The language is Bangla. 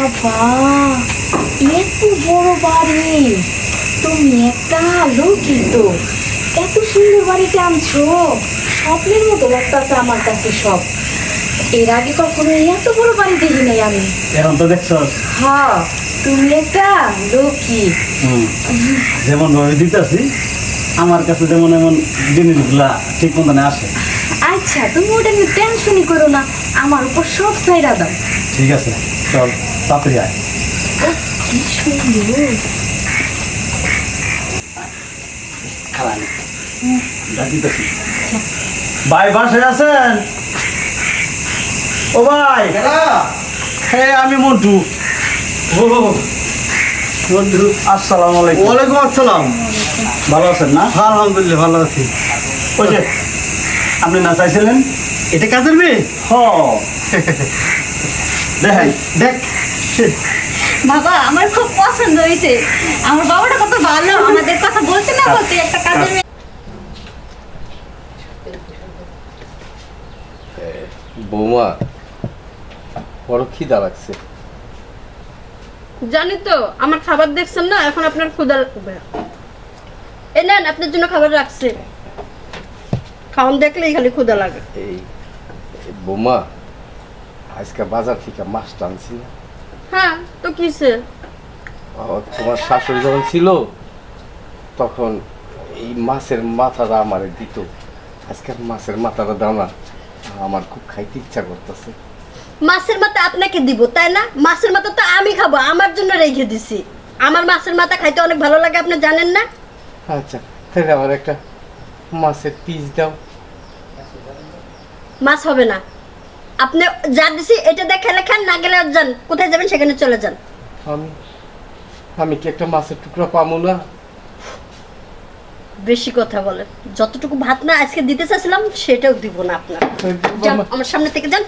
বাবা, এত বড় বাড়ি! তুমি একটা লৌকিত, এত সুন্দর বাড়িতে আনছো, স্বপ্নের মতো লাগতেছে আমার কাছে সব। এর আগে কখনো এত বড় বাড়ি দেখি নাই আমি। এখন তো দেখছো হ্যাঁ, তুমি একটা লৌকি। যেমন ভাবে দিতেছি, আমার কাছে যেমন এমন জিনিসগুলা ঠিক মতনে আসে। আচ্ছা, তুমি ওটা নিয়ে টেনশনই করো না, আমার উপর সব ছাইড়া দাও। ঠিক আছে, চল তাড়াতাড়ি আয়। ও, কি সুন্দর! ডাকিতেছি। ভাই বাসায় আছেন? ও ভাই, হ্যাঁ আমি মন্টু। ও মন্টু, আসসালামু আলাইকুম। ওয়ালাইকুম আসসালাম। ভালো আছেন না? আলহামদুলিল্লাহ ভালো আছি। ওই যে আপনি না চাইছিলেন? এটা কাজের মেয়ে? হ দেখাই দেখ। বাবা, আমার খুব পছন্দ হয়েছে। আমার বাবাটা কত ভালো, আমাদের কথা বলতে না বলতে একটা কাজের মেয়ে। বৌমা, বড় খিদা লাগছে। জানি তো, আমার খাবার দেখছেন না, এখন আপনার ক্ষুধা লাগবে। এই নেন, আপনার জন্য খাবার রাখছি। খাওন দেখলেই খালি ক্ষুধা লাগে। এই বৌমা, আজকে বাজার থেকে মাছ টানছি না। হ্যাঁ, তো কিসে? তোমার শাশুড়ি যখন ছিল তখন এই মাছের মাথাটা আমারে দিত। আজকে মাছের মাথাটা দাও না, আমার খুব খাইতে ইচ্ছা করতেছে। মাছের মাথা আপনাকে দিব, তাই না? মাছের মাথা তো আমি খাবো, আমার জন্য রেখে দিছি। আমার মাছের মাথা খাইতে অনেক ভালো লাগে, আপনি জানেন না? আচ্ছা, তাহলে আমার একটা মাছের পিস দাও। মাছ হবে না। আপনি যা দিছি এটা দিয়ে খেলে খান, না গেলে আর যান, কোথায় যাবেন সেখানে চলে যান। আমি আমি কি একটা মাছের টুকরা পাবো না? বেশি কথা বলে। যতটুকু ভাত না আজকে দিতে চাইছিলাম সেটাও দিব না আপনার। যান, আমার সামনে থেকে যান।